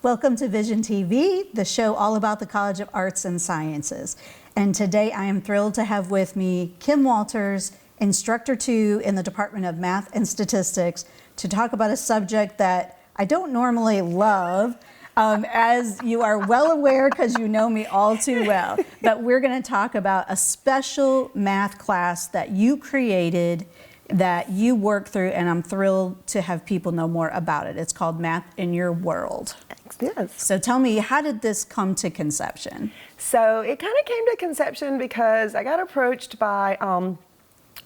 Welcome to Vision TV, the show all about the College of Arts and Sciences. And today I am thrilled to have with me Kim Walters, Instructor 2 in the Department of Math and Statistics, to talk about a subject that I don't normally love, as you are well aware because you know me all too well. But we're going to talk about a special math class that you created, that you work through, and I'm thrilled to have people know more about it. It's called Math in Your World. Yes. So tell me, how did this come to conception? So it kind of came to conception because I got approached by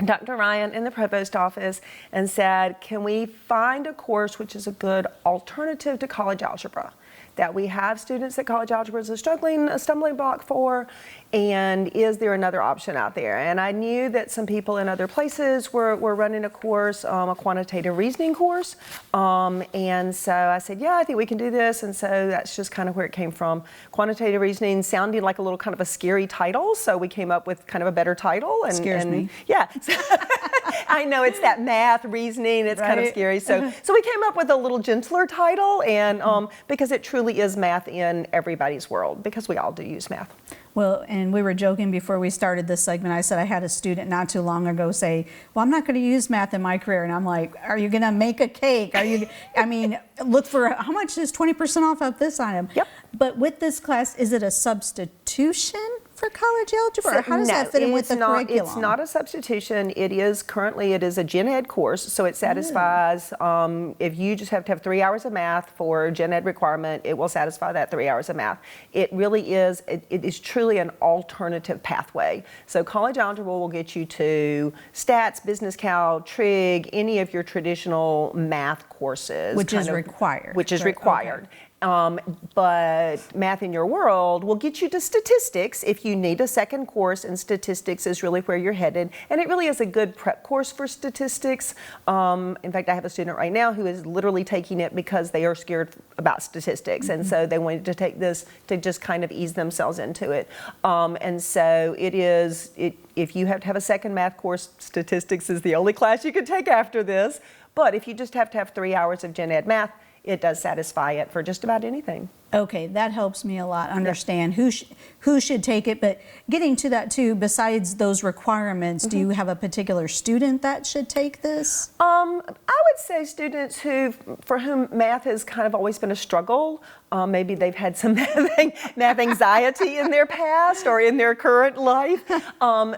Dr. Ryan in the provost office and said, can we find a course which is a good alternative to college algebra? That we have students that college algebra is a stumbling block for, and is there another option out there? And I knew that some people in other places were running a course, a quantitative reasoning course, and so I said, yeah, I think we can do this, and so that's just kind of where it came from. Quantitative reasoning sounding like a little kind of a scary title, so we came up with kind of a better title. And scares me. Yeah. I know, it's that math, reasoning, it's kind of scary. So we came up with a little gentler title, and because it truly is math in everybody's world, because we all do use math. Well, and we were joking before we started this segment. I said I had a student not too long ago say, well, I'm not going to use math in my career. And I'm like, are you going to make a cake? Are you, I mean, look for how much is 20% off of this item? Yep. But with this class, is it a substitution for college algebra? Or how does that fit in with the curriculum? It's not a substitution. It is a gen ed course, so it satisfies, if you just have to have 3 hours of math for gen ed requirement, it will satisfy that 3 hours of math. It really is, it is truly an alternative pathway. So college algebra will get you to stats, business cal, trig, any of your traditional math courses. Which is required. Which is right? required. Okay. But Math in Your World will get you to statistics if you need a second course, and statistics is really where you're headed. And it really is a good prep course for statistics. In fact, I have a student right now who is literally taking it because they are scared about statistics. And so they wanted to take this to just kind of ease themselves into it. And so if you have to have a second math course, statistics is the only class you can take after this. But if you just have to have 3 hours of gen ed math, it does satisfy it for just about anything. Okay, that helps me a lot understand who should take it. But getting to that too, besides those requirements, do you have a particular student that should take this? I would say students for whom math has kind of always been a struggle. Maybe they've had some math anxiety in their past or in their current life.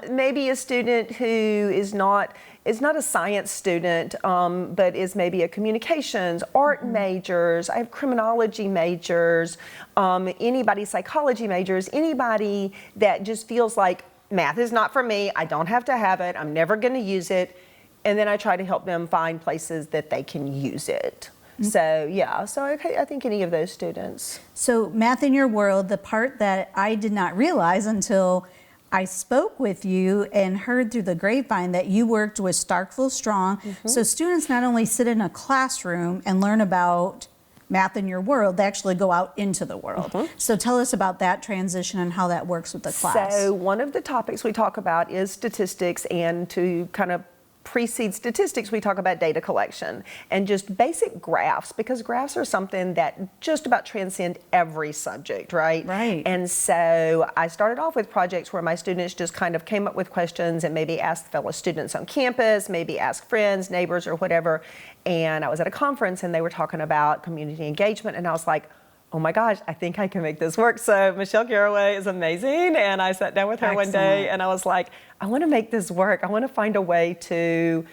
Maybe a student who is not a science student, but is maybe a communications, art majors. I have criminology majors, psychology majors, anybody that just feels like math is not for me, I don't have to have it, I'm never going to use it. And then I try to help them find places that they can use it. So yeah, I think any of those students. So Math in Your World, the part that I did not realize until I spoke with you and heard through the grapevine that you worked with Starkville Strong. So students not only sit in a classroom and learn about Math in Your World, they actually go out into the world. So tell us about that transition and how that works with the class. So one of the topics we talk about is statistics, and to kind of precede statistics, we talk about data collection and just basic graphs, because graphs are something that just about transcend every subject, right? Right. And so I started off with projects where my students just kind of came up with questions and maybe asked fellow students on campus, maybe asked friends, neighbors, or whatever. And I was at a conference and they were talking about community engagement, and I was like, oh my gosh, I think I can make this work. So Michelle Garraway is amazing, and I sat down with her one day and I was like, I want to make this work. I want to find a way to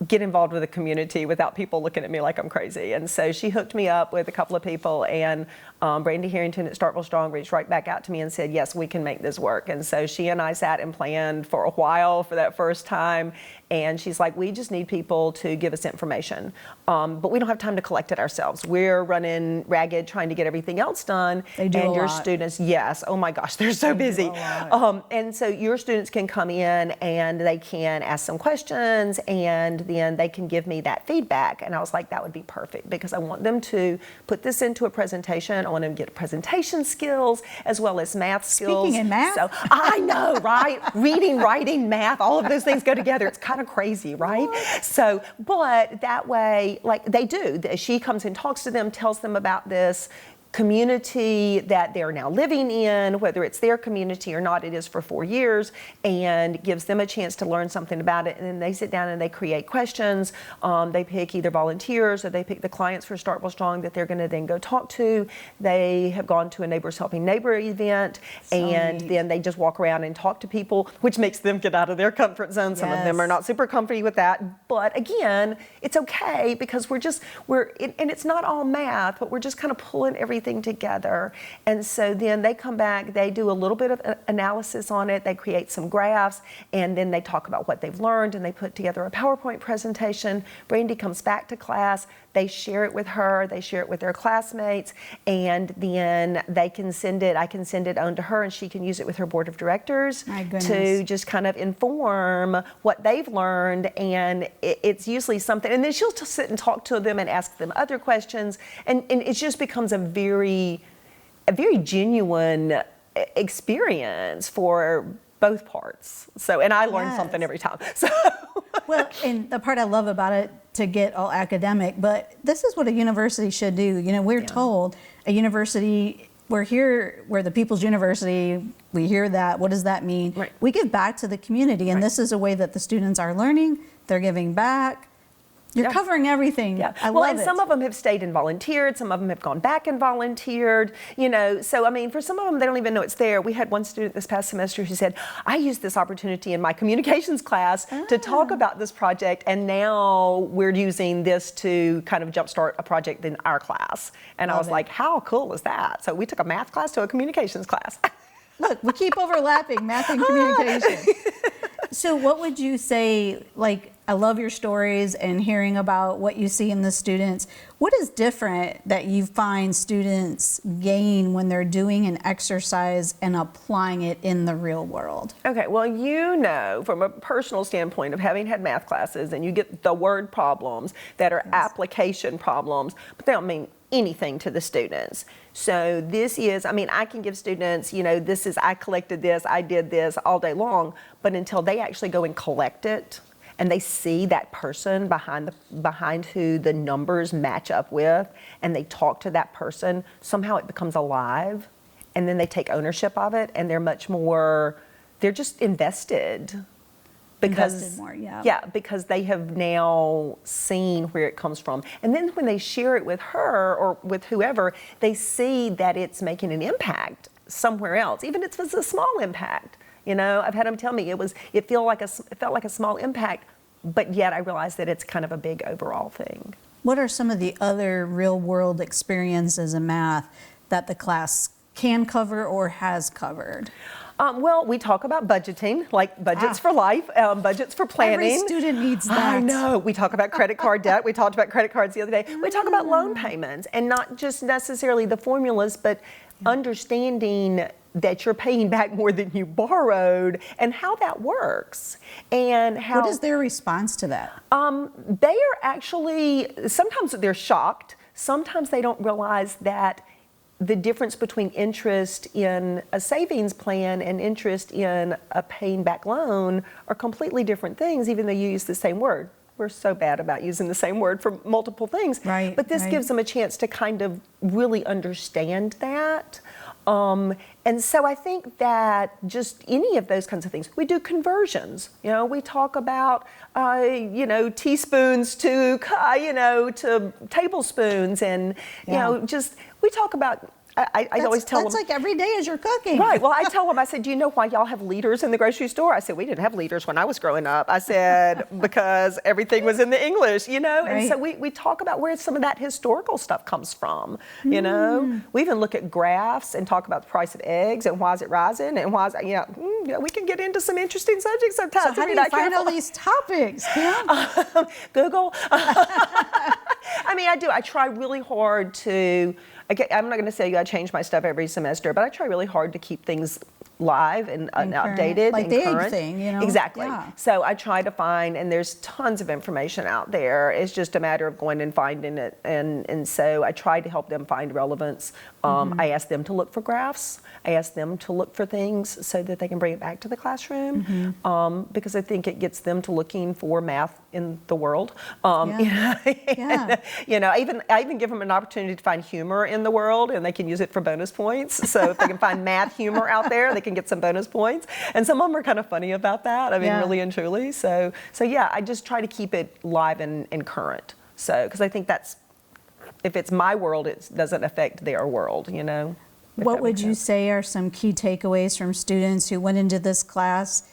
get involved with the community without people looking at me like I'm crazy. And so she hooked me up with a couple of people, and Brandy Harrington at Starkville Strong reached right back out to me and said, yes, we can make this work. And so she and I sat and planned for a while for that first time. And she's like, we just need people to give us information, but we don't have time to collect it ourselves. We're running ragged trying to get everything else done. They do and a your lot. Students, yes, oh my gosh, they're so busy. And so your students can come in and they can ask some questions, and then they can give me that feedback. And I was like, that would be perfect, because I want them to put this into a presentation. I want them to get presentation skills as well as math skills. Speaking in math? So I know, right? Reading, writing, math, all of those things go together. It's kind of crazy, right? What? So, but that way, like they do. She comes and talks to them, tells them about this. community that they're now living in, whether it's their community or not, it is for 4 years, and gives them a chance to learn something about it. And then they sit down and they create questions. They pick either volunteers or they pick the clients for Starkville Strong that they're going to then go talk to. They have gone to a Neighbors Helping Neighbor event, and then they just walk around and talk to people, which makes them get out of their comfort zone. Some of them are not super comfy with that, but again, it's okay because and it's not all math, but we're just kind of pulling everything together. And so then they come back, they do a little bit of analysis on it, they create some graphs, and then they talk about what they've learned, and they put together a PowerPoint presentation. Brandy comes back to class, they share it with her, they share it with their classmates, and then I can send it on to her, and she can use it with her board of directors to just kind of inform what they've learned. And it's usually something, and then she'll just sit and talk to them and ask them other questions, and it just becomes a very genuine experience for both parts. So, and I learn something every time. So. Well, and the part I love about it, to get all academic, but this is what a university should do. You know, we're told a university, we're here, we're the People's University, we hear that, what does that mean? Right. We give back to the community, and this is a way that the students are learning, they're giving back. You're covering everything. Yeah. I love it. Some of them have stayed and volunteered. Some of them have gone back and volunteered. You know, so I mean, for some of them, they don't even know it's there. We had one student this past semester who said, "I used this opportunity in my communications class to talk about this project, and now we're using this to kind of jumpstart a project in our class." And I was like, "How cool is that?" So we took a math class to a communications class. Look, we keep overlapping math and communication. So what would you say, like, I love your stories and hearing about what you see in the students. What is different that you find students gain when they're doing an exercise and applying it in the real world? Okay, well, you know, from a personal standpoint of having had math classes, and you get the word problems that are application problems, but they don't mean anything to the students. So this is, I mean, I can give students, you know, this is, I collected this, I did this all day long, but until they actually go and collect it, and they see that person behind who the numbers match up with, and they talk to that person, somehow it becomes alive, and then they take ownership of it, and they're just invested. Because because they have now seen where it comes from. And then when they share it with her or with whoever, they see that it's making an impact somewhere else, even if it's a small impact. You know, I've had them tell me it felt like a small impact, but yet I realized that it's kind of a big overall thing. What are some of the other real world experiences in math that the class can cover or has covered? Well, we talk about budgeting, like budgets for life, budgets for planning. Every student needs that. I know. We talk about credit card debt. We talked about credit cards the other day. We talk about loan payments, and not just necessarily the formulas, but understanding that you're paying back more than you borrowed and how that works. And how. What is their response to that? They are actually, sometimes they're shocked. Sometimes they don't realize that the difference between interest in a savings plan and interest in a paying back loan are completely different things, even though you use the same word. We're so bad about using the same word for multiple things. Right, but this gives them a chance to kind of really understand that. And so I think that just any of those kinds of things, we do conversions. You know, we talk about, teaspoons to tablespoons, and, we talk about, I always tell them. That's like every day as you're cooking. Right. Well, I tell them, I said, do you know why y'all have liters in the grocery store? I said, we didn't have liters when I was growing up. I said, because everything was in the English, you know? Right. And so we talk about where some of that historical stuff comes from, you know? We even look at graphs and talk about the price of eggs and why is it rising and why is it, we can get into some interesting subjects sometimes. So how do you find all these topics, Kim? Google. I mean, I do. I try really hard to, I'm not going to say I change my stuff every semester, but I try really hard to keep things live and And current, updated like and the egg current. thing, you know? Exactly. Yeah. So I try to find, and there's tons of information out there. It's just a matter of going and finding it. And so I try to help them find relevance. I ask them to look for graphs. I ask them to look for things so that they can bring it back to the classroom, because I think it gets them to looking for math in the world. Yeah. I even give them an opportunity to find humor in the world, and they can use it for bonus points. So if they can find math humor out there, they can get some bonus points. And some of them are kind of funny about that. I mean, really and truly. So yeah, I just try to keep it live and current. So, because I think that's, if it's my world, it doesn't affect their world, you know. What would you say are some key takeaways from students who went into this class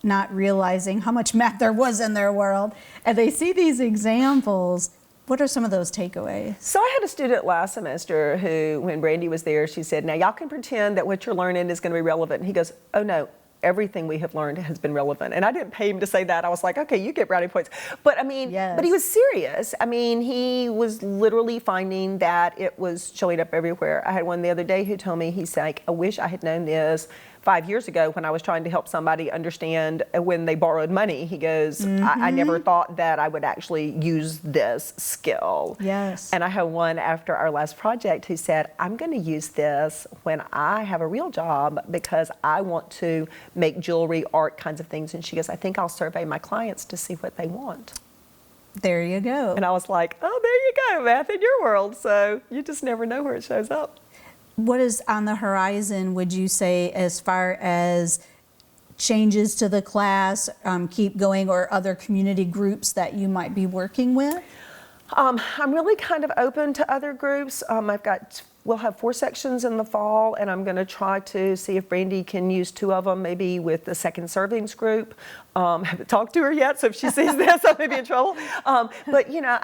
not realizing how much math there was in their world, and they see these examples? What are some of those takeaways? So I had a student last semester who, when Brandy was there, she said, now y'all can pretend that what you're learning is going to be relevant. And he goes, oh no, everything we have learned has been relevant. And I didn't pay him to say that. I was like, okay, you get brownie points. But I mean, but he was serious. I mean, he was literally finding that it was showing up everywhere. I had one the other day who told me, he's like, I wish I had known this 5 years ago when I was trying to help somebody understand when they borrowed money. He goes, I never thought that I would actually use this skill. Yes. And I had one after our last project who said, I'm going to use this when I have a real job because I want to make jewelry, art kinds of things. And she goes, I think I'll survey my clients to see what they want. There you go. And I was like, oh, there you go, math in your world. So you just never know where it shows up. What is on the horizon, would you say, as far as changes to the class, keep going, or other community groups that you might be working with? I'm really kind of open to other groups. We'll have 4 sections in the fall, and I'm going to try to see if Brandy can use 2 of them, maybe with the second servings group. I haven't talked to her yet, so if she sees this, I may be in trouble. But you know,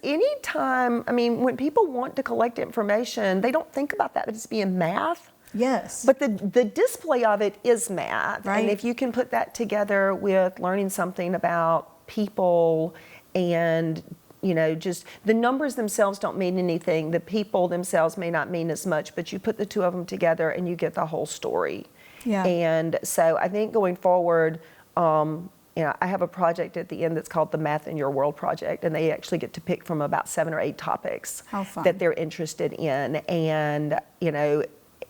anytime, I mean, when people want to collect information, they don't think about that as being math. Yes. But the display of it is math. Right. And if you can put that together with learning something about people and, you know, just the numbers themselves don't mean anything. The people themselves may not mean as much, but you put the 2 of them together and you get the whole story. Yeah. And so I think going forward, you know, I have a project at the end that's called the Math in Your World project, and they actually get to pick from about 7 or 8 topics that they're interested in. And, you know,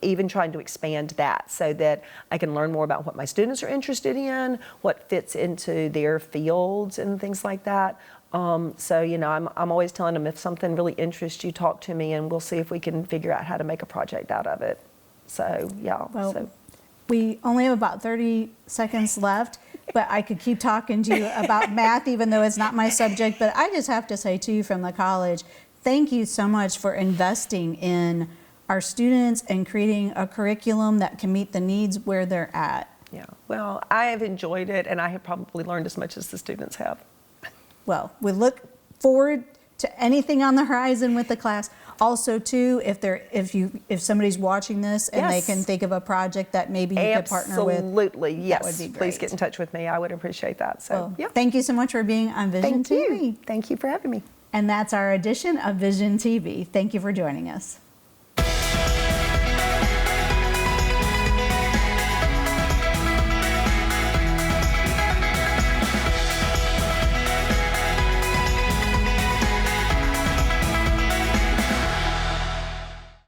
even trying to expand that so that I can learn more about what my students are interested in, what fits into their fields and things like that. So, you know, I'm always telling them, if something really interests you, talk to me and we'll see if we can figure out how to make a project out of it. So, yeah. Well, we only have about 30 seconds left, but I could keep talking to you about math, even though it's not my subject. But I just have to say to you from the college, thank you so much for investing in our students and creating a curriculum that can meet the needs where they're at. Yeah, well, I have enjoyed it, and I have probably learned as much as the students have. Well, we look forward to anything on the horizon with the class. Also, too, if somebody's watching this and they can think of a project that maybe you could partner with. Absolutely, yes. That would be great. Please get in touch with me. I would appreciate that. So, well, yeah. Thank you so much for being on Vision TV. Thank you for having me. And that's our edition of Vision TV. Thank you for joining us.